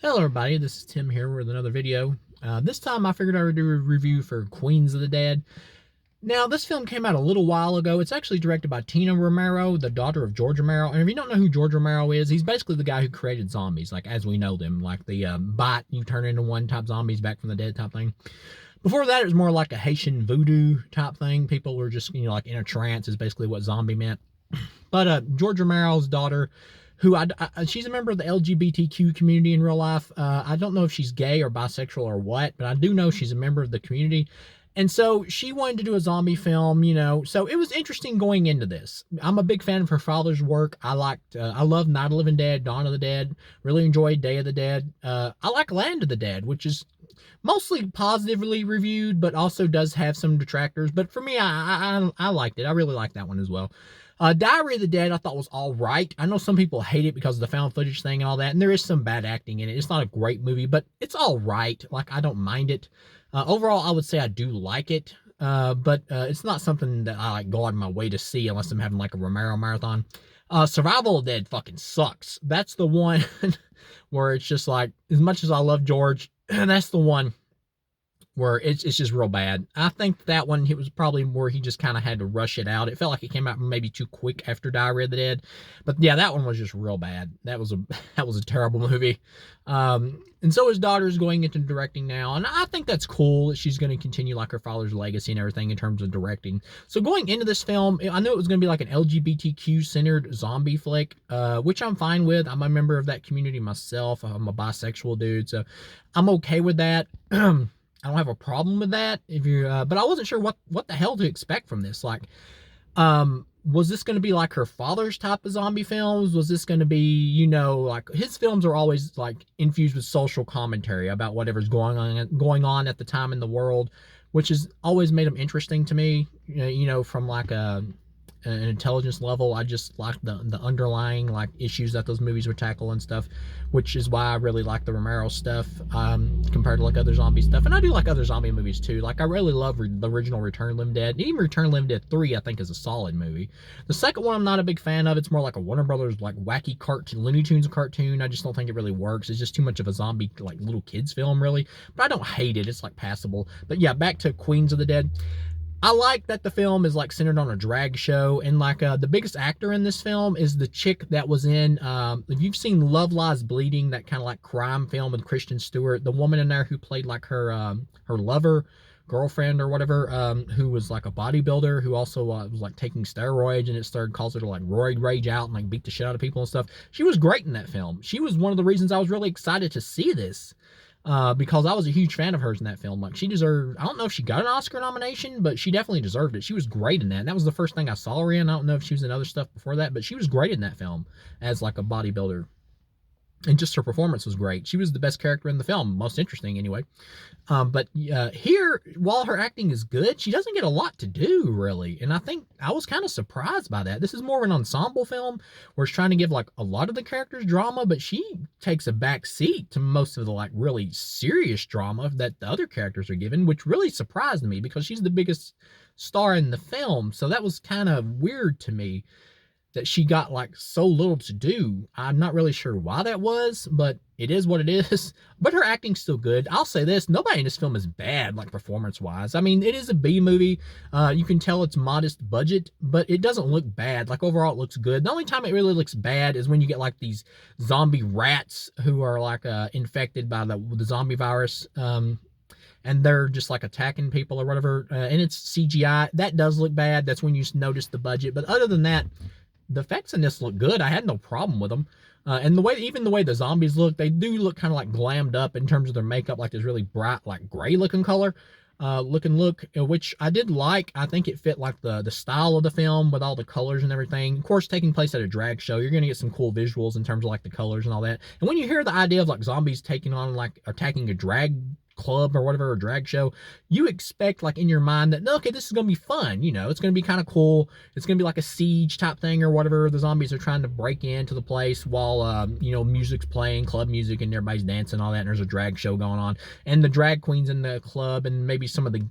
Hello everybody, this is Tim here with another video. This time I figured I would do a review for Queens of the Dead. Now, this film came out a little while ago. It's actually directed by Tina Romero, the daughter of George Romero. And if you don't know who George Romero is, he's basically the guy who created zombies, like as we know them, like the bite, you turn into one type zombies back from the dead type thing. Before that, it was more like a Haitian voodoo type thing. People were just, like in a trance is basically what zombie meant. But George Romero's daughter, who she's a member of the LGBTQ community in real life. I don't know if she's gay or bisexual or what, but I do know she's a member of the community. And so she wanted to do a zombie film, So it was interesting going into this. I'm a big fan of her father's work. I love Night of the Living Dead, Dawn of the Dead. Really enjoyed Day of the Dead. I like Land of the Dead, which is mostly positively reviewed, but also does have some detractors. But for me, I liked it. I really liked that one as well. Diary of the Dead, I thought was all right. I know some people hate it because of the found footage thing and all that, and there is some bad acting in it. It's not a great movie, but it's all right. Like, I don't mind it. Overall, I would say I do like it, but it's not something that I like go out of my way to see unless I'm having like a Romero marathon. Survival of the Dead fucking sucks. That's the one where it's just like, as much as I love George, that's the one where it's just real bad. I think that one, it was probably where he just kind of had to rush it out. It felt like it came out maybe too quick after Diary of the Dead. But yeah, that one was just real bad. That was a that was a terrible movie. And so his daughter's going into directing now, and I think that's cool that she's going to continue like her father's legacy and everything in terms of directing. So going into this film, I knew it was going to be like an LGBTQ centered zombie flick, which I'm fine with. I'm a member of that community myself. I'm a bisexual dude, so I'm okay with that. I don't have a problem with that. If you, but I wasn't sure what the hell to expect from this. Like, was this going to be like her father's type of zombie films? Was this going to be, like his films are always like infused with social commentary about whatever's going on at the time in the world, which has always made them interesting to me. From like an intelligence level. I just like the underlying like issues that those movies would tackle and stuff, which is why I really like the Romero stuff compared to like other zombie stuff. And I do like other zombie movies too. Like I really love the original Return of the Living Dead. Even Return of the Living Dead 3 I think is a solid movie. The second one I'm not a big fan of. It's more like a Warner Brothers like wacky cartoon, Looney Tunes cartoon. I just don't think it really works. It's just too much of a zombie like little kids film really. But I don't hate it. It's like passable. But yeah, back to Queens of the Dead. I like that the film is like centered on a drag show, and like the biggest actor in this film is the chick that was in if you've seen Love Lies Bleeding, that kind of like crime film with Kristen Stewart, the woman in there who played like her lover, girlfriend or whatever, who was like a bodybuilder who also was like taking steroids, and it started causing her to like roid rage out and like beat the shit out of people and stuff. She was great in that film. She was one of the reasons I was really excited to see this, because I was a huge fan of hers in that film. Like, she deserved, I don't know if she got an Oscar nomination, but she definitely deserved it. She was great in that. And that was the first thing I saw her in. I don't know if she was in other stuff before that, but she was great in that film as like a bodybuilder. And just her performance was great. She was the best character in the film, most interesting anyway. But here, while her acting is good, she doesn't get a lot to do really, and I think I was kind of surprised by that. This is more of an ensemble film where it's trying to give like a lot of the characters drama, but she takes a back seat to most of the like really serious drama that the other characters are given, which really surprised me because she's the biggest star in the film. So that was kind of weird to me that she got like so little to do. I'm not really sure why that was, but it is what it is. But her acting's still good. I'll say this, nobody in this film is bad, like performance wise. I mean, it is a B movie. You can tell it's modest budget, but it doesn't look bad. Like overall it looks good. The only time it really looks bad is when you get like these zombie rats who are like infected by the zombie virus. And they're just like attacking people or whatever, and it's CGI. That does look bad. That's when you notice the budget. But other than that, the effects in this look good. I had no problem with them. And even the way the zombies look, they do look kind of like glammed up in terms of their makeup, like this really bright, like gray looking color, look, which I did like. I think it fit like the style of the film with all the colors and everything. Of course, taking place at a drag show, you're going to get some cool visuals in terms of like the colors and all that. And when you hear the idea of like zombies taking on like attacking a drag club or whatever, a drag show, you expect like in your mind that, okay, this is gonna be fun, it's gonna be kind of cool, it's gonna be like a siege type thing or whatever. The zombies are trying to break into the place while music's playing, club music, and everybody's dancing, all that, and there's a drag show going on, and the drag queens in the club and maybe some of the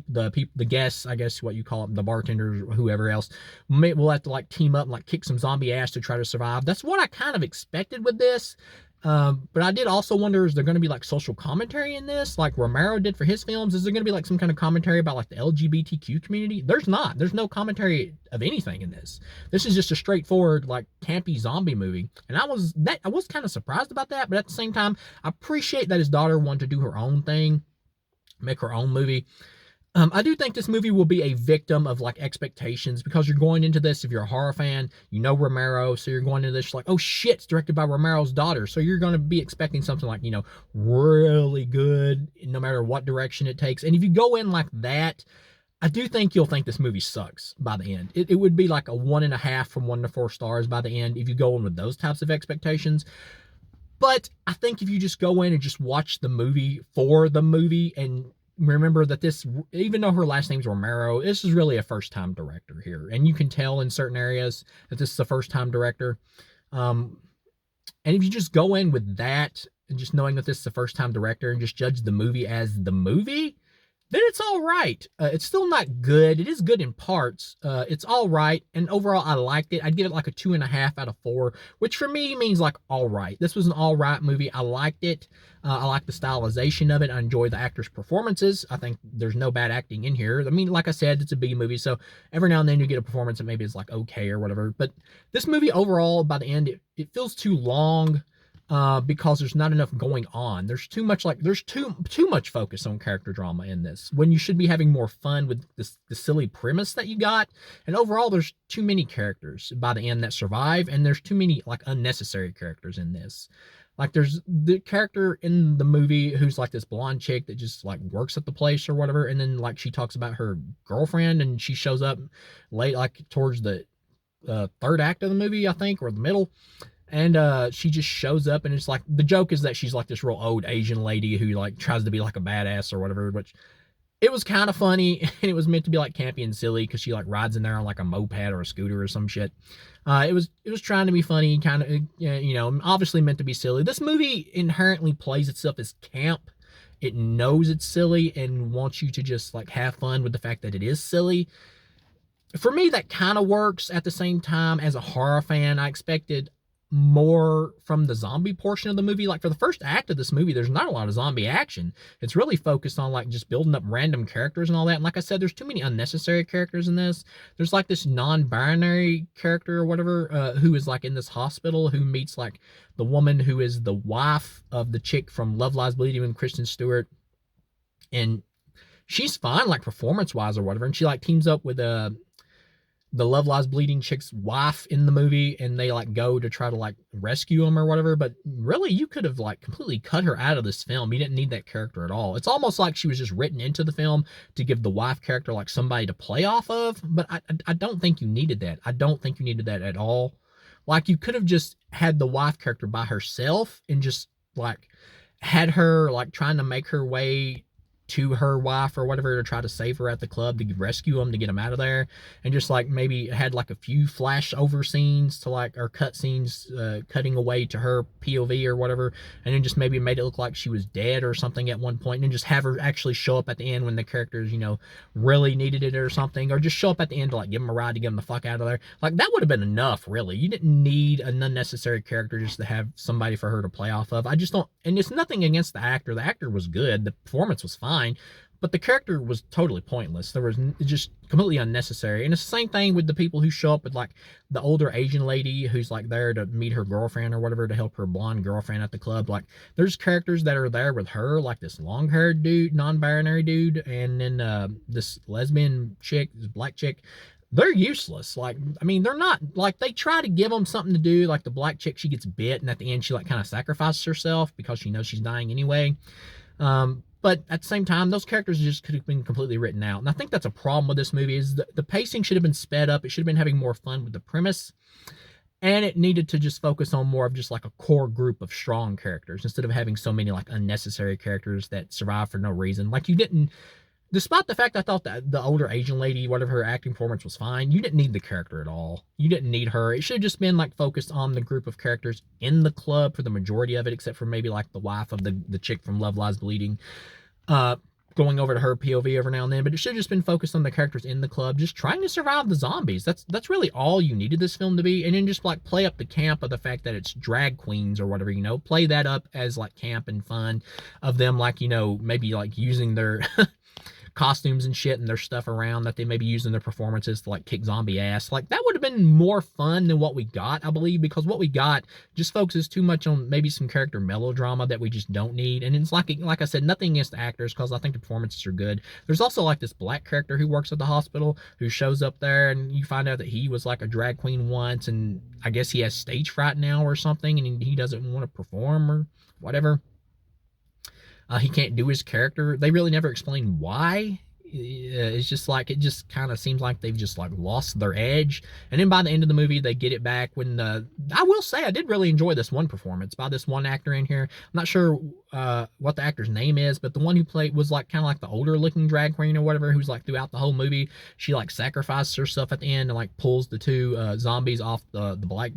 the guests, I guess what you call them, the bartenders or whoever else, will have to like team up and like kick some zombie ass to try to survive. That's what I kind of expected with this. But I did also wonder, is there going to be like social commentary in this, like Romero did for his films? Is there going to be like some kind of commentary about like the LGBTQ community? There's not. There's no commentary of anything in this. This is just a straightforward like campy zombie movie, and I was kind of surprised about that. But at the same time, I appreciate that his daughter wanted to do her own thing, make her own movie. I do think this movie will be a victim of like expectations, because you're going into this, if you're a horror fan, you know Romero, so you're going into this like, oh shit, it's directed by Romero's daughter, so you're going to be expecting something like, really good, no matter what direction it takes. And if you go in like that, I do think you'll think this movie sucks by the end. It would be like a 1.5 from 1 to 4 stars by the end if you go in with those types of expectations. But I think if you just go in and just watch the movie for the movie, and remember that this, even though her last name's Romero, this is really a first-time director here. And you can tell in certain areas that this is a first-time director. And if you just go in with that, and just knowing that this is a first-time director, and just judge the movie as the movie, then it's all right. It's still not good. It is good in parts. It's all right. And overall, I liked it. I'd give it like a 2.5 out of 4, which for me means like all right. This was an all right movie. I liked it. I like the stylization of it. I enjoy the actors' performances. I think there's no bad acting in here. I mean, like I said, it's a B movie, so every now and then you get a performance that maybe is like okay or whatever. But this movie overall, by the end, it feels too long. Because there's not enough going on. There's too much focus on character drama in this, when you should be having more fun with the silly premise that you got. And overall, there's too many characters by the end that survive, and there's too many like unnecessary characters in this. Like there's the character in the movie who's like this blonde chick that just like works at the place or whatever, and then like she talks about her girlfriend, and she shows up late, like towards the third act of the movie, I think, or the middle. And she just shows up, and it's like, the joke is that she's like this real old Asian lady who like tries to be like a badass or whatever, which it was kind of funny, and it was meant to be like campy and silly because she like rides in there on like a moped or a scooter or some shit. It was trying to be funny, kind of, obviously meant to be silly. This movie inherently plays itself as camp. It knows it's silly and wants you to just like have fun with the fact that it is silly. For me, that kind of works. At the same time, as a horror fan, I expected more from the zombie portion of the movie. Like for the first act of this movie, there's not a lot of zombie action. It's really focused on like just building up random characters and all that. And like I said, there's too many unnecessary characters in this. There's like this non-binary character or whatever, who is like in this hospital, who meets like the woman who is the wife of the chick from Love Lies Bleeding with Kristen Stewart. And she's fine, like performance wise or whatever. And she like teams up with the Love Lies Bleeding chick's wife in the movie, and they like go to try to like rescue him or whatever. But really, you could have like completely cut her out of this film. You didn't need that character at all. It's almost like she was just written into the film to give the wife character like somebody to play off of. But I don't think you needed that. I don't think you needed that at all. Like you could have just had the wife character by herself and just like had her like trying to make her way to her wife or whatever to try to save her at the club, to rescue him, to get him out of there, and just like maybe had like a few flash over scenes to like, or cut scenes, cutting away to her POV or whatever, and then just maybe made it look like she was dead or something at one point, and then just have her actually show up at the end when the characters, really needed it or something, or just show up at the end to like give him a ride to get him the fuck out of there. Like that would have been enough, really. You didn't need an unnecessary character just to have somebody for her to play off of. I just don't, and it's nothing against the actor. The actor was good. The performance was fine. But the character was totally pointless. There was just completely unnecessary. And it's the same thing with the people who show up with like the older Asian lady who's like there to meet her girlfriend or whatever, to help her blonde girlfriend at the club. Like there's characters that are there with her, like this long-haired dude, non-binary dude, and then this lesbian chick, this black chick. They're useless. Like, I mean, they're not, like, they try to give them something to do. Like the black chick, she gets bit, and at the end she like kind of sacrifices herself because she knows she's dying anyway. But at the same time, those characters just could have been completely written out. And I think that's a problem with this movie, is the pacing should have been sped up. It should have been having more fun with the premise. And it needed to just focus on more of just like a core group of strong characters, instead of having so many like unnecessary characters that survive for no reason. Like you didn't, despite the fact I thought that the older Asian lady, whatever her acting performance was fine, you didn't need the character at all. You didn't need her. It should have just been like focused on the group of characters in the club for the majority of it, except for maybe like the wife of the chick from Love Lies Bleeding. going over to her POV every now and then, but it should have just been focused on the characters in the club just trying to survive the zombies. That's really all you needed this film to be. And then just like play up the camp of the fact that it's drag queens or whatever, play that up as like camp and fun of them, like, maybe like using their costumes and shit and their stuff around that they maybe use in their performances to like kick zombie ass. Like that would have been more fun than what we got, I believe, because what we got just focuses too much on maybe some character melodrama that we just don't need. And it's like I said, nothing against the actors because I think the performances are good. There's also like this black character who works at the hospital who shows up there, and you find out that he was like a drag queen once, and I guess he has stage fright now or something, and he doesn't want to perform or whatever. He can't do his character. They really never explain why. It's just like, it just kind of seems like they've just like lost their edge. And then by the end of the movie, they get it back when I will say I did really enjoy this one performance by this one actor in here. I'm not sure what the actor's name is, but the one who played was like kind of like the older looking drag queen or whatever, who's like throughout the whole movie, she like sacrifices herself at the end and like pulls the two zombies off the black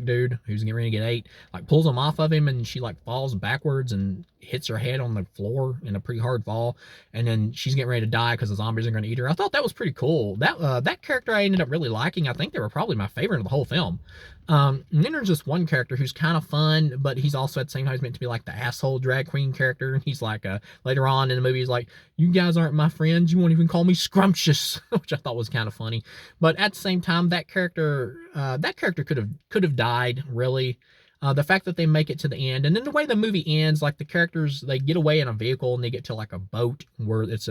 dude who's getting ready to get ate, like pulls them off of him, and she like falls backwards and hits her head on the floor in a pretty hard fall, and then she's getting ready to die because the zombies are going to eat her. I thought that was pretty cool. That character I ended up really liking. I think they were probably my favorite of the whole film. And then there's this one character who's kind of fun, but he's also at the same time he's meant to be like the asshole drag queen character. And he's like, later on in the movie, he's like, "You guys aren't my friends. You won't even call me scrumptious," which I thought was kind of funny. But at the same time, that character could have died, really. The fact that they make it to the end, and then the way the movie ends, like the characters, they get away in a vehicle and they get to like a boat where it's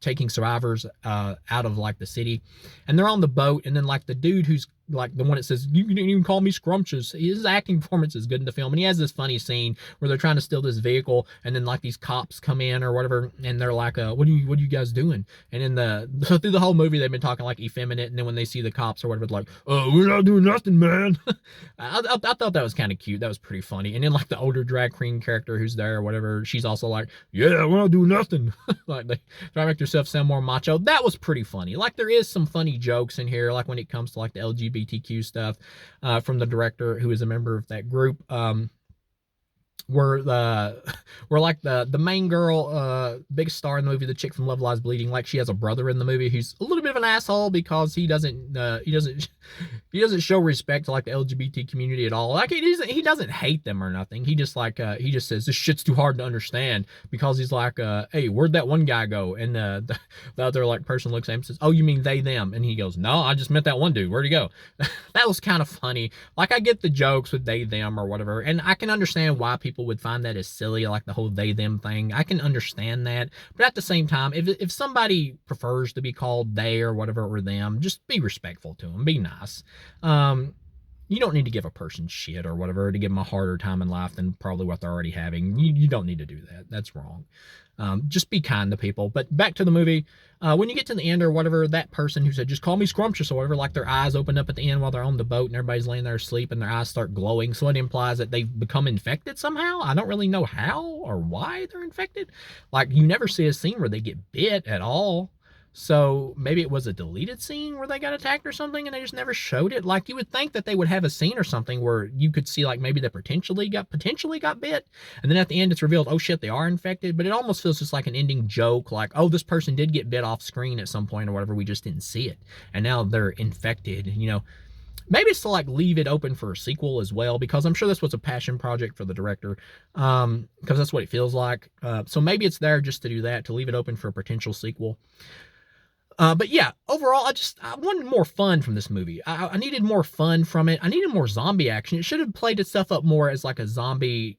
taking survivors out of like the city, and they're on the boat, and then like the dude who's like the one that says, "You didn't even call me scrumptious," his acting performance is good in the film, and he has this funny scene where they're trying to steal this vehicle, and then like these cops come in or whatever, and they're like, what are you guys doing?" And then so through the whole movie they've been talking like effeminate, and then when they see the cops or whatever, they're like, "Oh, we're not doing nothing, man." I thought that was kind of cute. That was pretty funny. And then like the older drag queen character who's there or whatever, she's also like, "Yeah, we're not doing nothing." Like they try to make themselves sound more macho. That was pretty funny. Like there is some funny jokes in here, like when it comes to like the LGBTQ stuff from the director who is a member of that group. Where like the main girl, biggest star in the movie, the chick from Love Lies Bleeding, like she has a brother in the movie who's a little bit of an asshole because he doesn't show respect to like the LGBT community at all. Like he doesn't hate them or nothing. He just like he just says this shit's too hard to understand because he's like, "Hey, where'd that one guy go?" And the other like person looks at him and says, "Oh, you mean they them?" And he goes, "No, I just meant that one dude. Where'd he go?" That was kind of funny. Like I get the jokes with they them or whatever, and I can understand why people would find that as silly, like the whole they them thing. I can understand that, but at the same time, if somebody prefers to be called they or whatever or them, just be respectful to them, be nice. You don't need to give a person shit or whatever to give them a harder time in life than probably what they're already having. You don't need to do that. That's wrong. Just be kind to people. But back to the movie. When you get to the end or whatever, that person who said, "Just call me scrumptious," or whatever, like their eyes open up at the end while they're on the boat and everybody's laying there asleep and their eyes start glowing. So it implies that they've become infected somehow. I don't really know how or why they're infected. Like you never see a scene where they get bit at all. So maybe it was a deleted scene where they got attacked or something and they just never showed it. Like you would think that they would have a scene or something where you could see like maybe they potentially got bit. And then at the end it's revealed, oh shit, they are infected. But it almost feels just like an ending joke. Like, oh, this person did get bit off screen at some point or whatever. We just didn't see it. And now they're infected, Maybe it's to like leave it open for a sequel as well, because I'm sure this was a passion project for the director, because that's what it feels like. So maybe it's there just to do that, to leave it open for a potential sequel. But yeah, overall, I wanted more fun from this movie. I needed more fun from it. I needed more zombie action. It should have played itself up more as like a zombie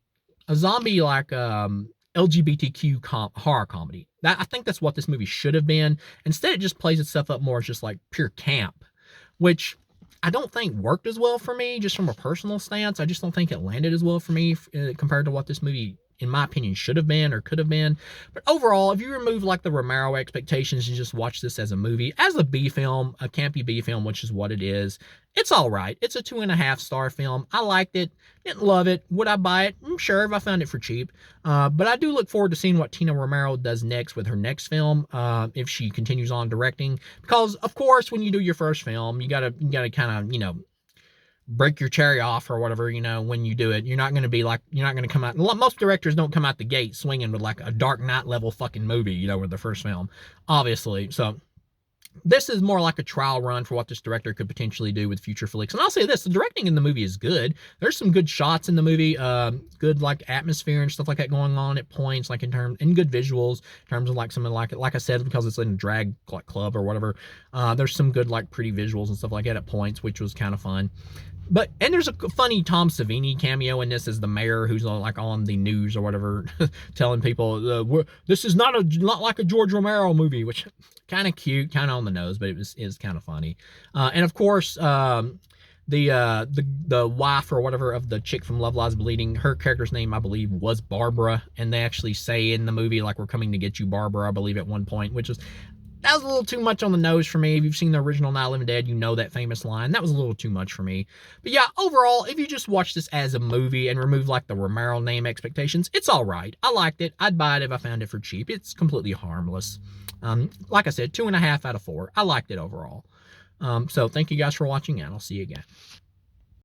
like LGBTQ horror comedy. I think that's what this movie should have been. Instead, it just plays itself up more as just like pure camp, which I don't think worked as well for me, just from a personal stance. I just don't think it landed as well for me compared to what this movie, in my opinion, should have been or could have been. But overall, if you remove like the Romero expectations and just watch this as a movie, as a B film, a campy B film, which is what it is, it's all right. It's a 2.5-star film. I liked it. Didn't love it. Would I buy it? Sure, if I found it for cheap. But I do look forward to seeing what Tina Romero does next with her next film, if she continues on directing. Because, of course, when you do your first film, you gotta kind of, break your cherry off or whatever, you know, when you do it. You're not going to be like, you're not going to come out. Most directors don't come out the gate swinging with like a Dark Knight level fucking movie, you know, with the first film, obviously. So this is more like a trial run for what this director could potentially do with future flicks. And I'll say this, the directing in the movie is good. There's some good shots in the movie, good like atmosphere and stuff like that going on at points, like in good visuals, in terms of like something like I said, because it's in a drag like club or whatever. There's some good like pretty visuals and stuff like that at points, which was kind of fun. And there's a funny Tom Savini cameo in this as the mayor, who's on the news or whatever, telling people this is not like a George Romero movie, which kind of cute, kind of on the nose, but is kind of funny. And of course, the wife or whatever of the chick from Love Lies Bleeding, her character's name I believe was Barbara, and they actually say in the movie like, "We're coming to get you, Barbara," I believe at one point, which is. That was a little too much on the nose for me. If you've seen the original Night of the Living Dead, you know that famous line. That was a little too much for me. But yeah, overall, if you just watch this as a movie and remove like the Romero name expectations, it's all right. I liked it. I'd buy it if I found it for cheap. It's completely harmless. Like I said, 2.5 out of 4. I liked it overall. So thank you guys for watching, and I'll see you again.